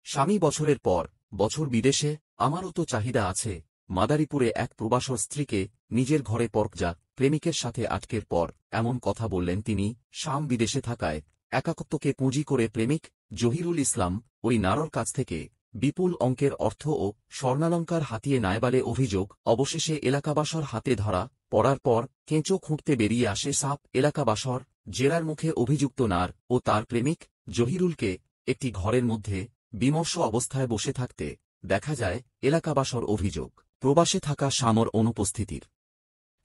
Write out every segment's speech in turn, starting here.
স্বামী বছরের পর বছর বিদেশে, আমারও তো চাহিদা আছে। মাদারীপুরে এক প্রবাসর স্ত্রীকে নিজের ঘরে পরকজা প্রেমিকের সাথে আটকের পর এমন কথা বললেন তিনি। স্বামী বিদেশে থাকায় একাকিত্বকে পুঁজি করে প্রেমিক জহিরুল ইসলাম ওই নারর কাছ থেকে বিপুল অঙ্কের অর্থ ও স্বর্ণালঙ্কার হাতিয়ে নেয় বলে অভিযোগ। অবশেষে এলাকাবাসর হাতে ধরা পড়ার পর কেঁচো খুঁড়তে বেরিয়ে আসে সাপ। এলাকাবাসর জেরার মুখে অভিযুক্ত নার ও তার প্রেমিক জহিরুলকে একটি ঘরের মধ্যে বিমর্ষ অবস্থায় বসে থাকতে দেখা যায়। এলাকাবাসর অভিযোগ, প্রবাসে থাকা স্বামীর অনুপস্থিতির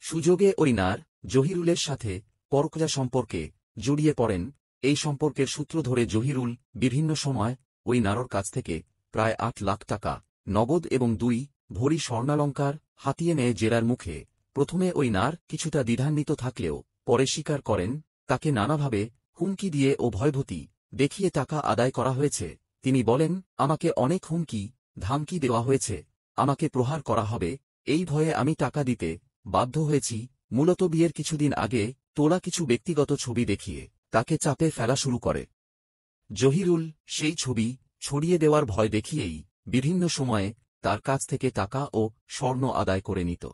সুযোগে ওই নার জহিরুলের সাথে পরকজা সম্পর্কে জড়িয়ে পড়েন। এই সম্পর্কের সূত্র ধরে জহিরুল বিভিন্ন সময় ওই নারর কাছ থেকে প্রায় ৮ লাখ টাকা নগদ এবং 2 ভরি স্বর্ণালঙ্কার হাতিয়ে নেয়। জেরার মুখে প্রথমে ওই নার কিছুটা দ্বিধান্বিত থাকলেও পরে স্বীকার করেন তাকে নানাভাবে হুমকি দিয়ে ও ভয়ভীতি দেখিয়ে টাকা আদায় করা হয়েছে। তিনি বলেন, আমাকে অনেক হুমকি ধামকি দেওয়া হয়েছে, আমাকে প্রহার করা হবে, এই ভয়ে আমি টাকা দিতে বাধ্য হয়েছি। মূলত বিয়ের কিছুদিন আগে তোলা কিছু ব্যক্তিগত ছবি দেখিয়ে তাকে চাপে ফেলা শুরু করে জহিরুল। সেই ছবি ছড়িয়ে দেওয়ার ভয় দেখিয়েই বিভিন্ন সময়ে তার কাছ থেকে টাকা ও স্বর্ণ আদায় করে নিত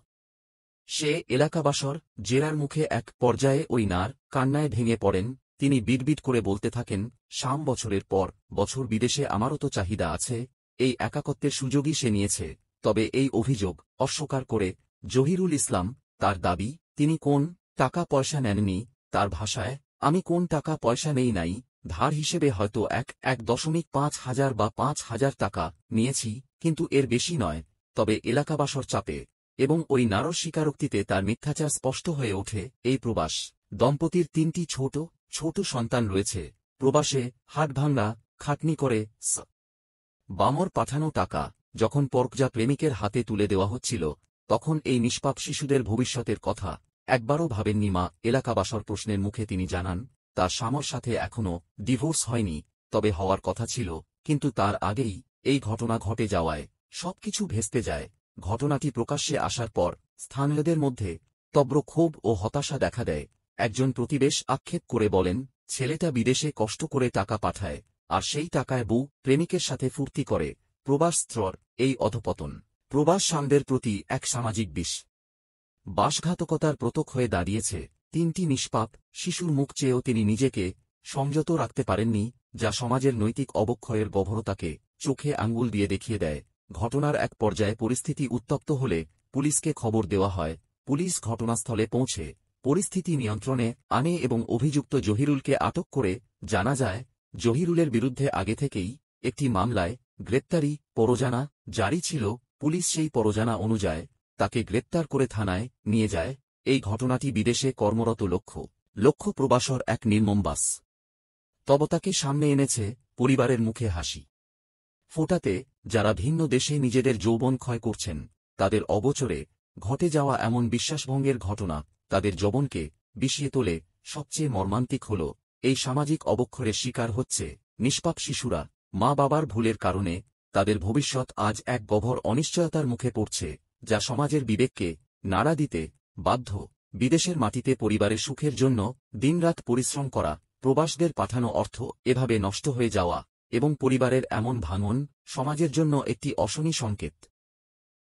সে। এলাকাবাসর জেরার মুখে এক পর্যায়ে ওই নার কান্নায় ভেঙে পড়েন। তিনি বিড়বিড় করে বলতে থাকেন, স্বামী বছরের পর বছর বিদেশে, আমারও তো চাহিদা আছে। এই একাকিত্বের সুযোগই সে নিয়েছে। তবে এই অভিযোগ অস্বীকার করে জহিরুল ইসলাম তার দাবি, তিনি কোন টাকা পয়সা নেননি। তার ভাষায়, আমি কোন টাকা পয়সা নেই নাই, ধার হিসেবে হয়তো 1.5 হাজার বা 5,000 টাকা নিয়েছি, কিন্তু এর বেশি নয়। তবে এলাকাবাসর চাপে এবং ওই নারর স্বীকারোক্তিতে তার মিথ্যাচার স্পষ্ট হয়ে ওঠে। এই প্রবাস দম্পতির 3টি ছোট ছোট সন্তান রয়েছে। প্রবাসে হাটভাঙা খাটনি করে বামর পাঠানো টাকা যখন পরকজা প্রেমিকের হাতে তুলে দেওয়া হচ্ছিল, তখন এই নিষ্পাপ শিশুদের ভবিষ্যতের কথা একবারও ভাবেননি মা। এলাকাবাসর প্রশ্নের মুখে তিনি জানান, তার স্বামীর সাথে এখনও ডিভোর্স হয়নি, তবে হওয়ার কথা ছিল। কিন্তু তার আগেই এই ঘটনা ঘটে যাওয়ায় সবকিছু ভেস্তে যায়। ঘটনাটি প্রকাশ্যে আসার পর স্থানীয়দের মধ্যে তীব্র ক্ষোভ ও হতাশা দেখা দেয়। একজন প্রতিবেশ আক্ষেপ করে বলেন, ছেলেটা বিদেশে কষ্ট করে টাকা পাঠায়, আর সেই টাকায় বউ প্রেমিকের সাথে ফুর্তি করে। প্রবাস স্তর এই অধপতন প্রবাস স্বামীদের প্রতি এক সামাজিক বাসঘাতকতার প্রতীক হয়ে দাঁড়িয়েছে। 3টি নিষ্পাপ শিশুর মুখ চেয়েও তিনি নিজেকে সংযত রাখতে পারেননি, যা সমাজের নৈতিক অবক্ষয়ের গভীরতাকে চোখে আঙ্গুল দিয়ে দেখিয়ে দেয়। ঘটনার এক পর্যায়ে পরিস্থিতি উত্তপ্ত হলে পুলিশকে খবর দেওয়া হয়। পুলিশ ঘটনাস্থলে পৌঁছে পরিস্থিতি নিয়ন্ত্রণে আনে এবং অভিযুক্ত জহিরুলকে আটক করে। জানা যায়, জহিরুলের বিরুদ্ধে আগে থেকেই একটি মামলায় গ্রেপ্তারি পরোয়ানা জারি ছিল। পুলিশ সেই পরোয়ানা অনুযায়ী তাকে গ্রেপ্তার করে থানায় নিয়ে যায়। এই ঘটনাটি বিদেশে কর্মরত লক্ষ লক্ষ প্রবাসর এক নির্মম বাস্তবতাকে সামনে এনেছে। পরিবারের মুখে হাসি ফোটাতে যারা ভিন্ন দেশে নিজেদের যৌবন ক্ষয় করছেন, তাদের অগোচরে ঘটে যাওয়া এমন বিশ্বাসভঙ্গের ঘটনা তাদের যৌবনকে বিষিয়ে তোলে। সবচেয়ে মর্মান্তিক হল, এই সামাজিক অবক্ষয়ের শিকার হচ্ছে নিষ্পাপ শিশুরা। মা বাবার ভুলের কারণে তাদের ভবিষ্যৎ আজ এক গভীর অনিশ্চয়তার মুখে পড়ছে, যা সমাজের বিবেককে নাড়া দিতে বাধ্য। বিদেশের মাটিতে পরিবারের সুখের জন্য দিনরাত পরিশ্রম করা প্রবাসীদের পাঠানো অর্থ এভাবে নষ্ট হয়ে যাওয়া এবং পরিবারের এমন ভাঙন সমাজের জন্য একটি অশনি সংকেত।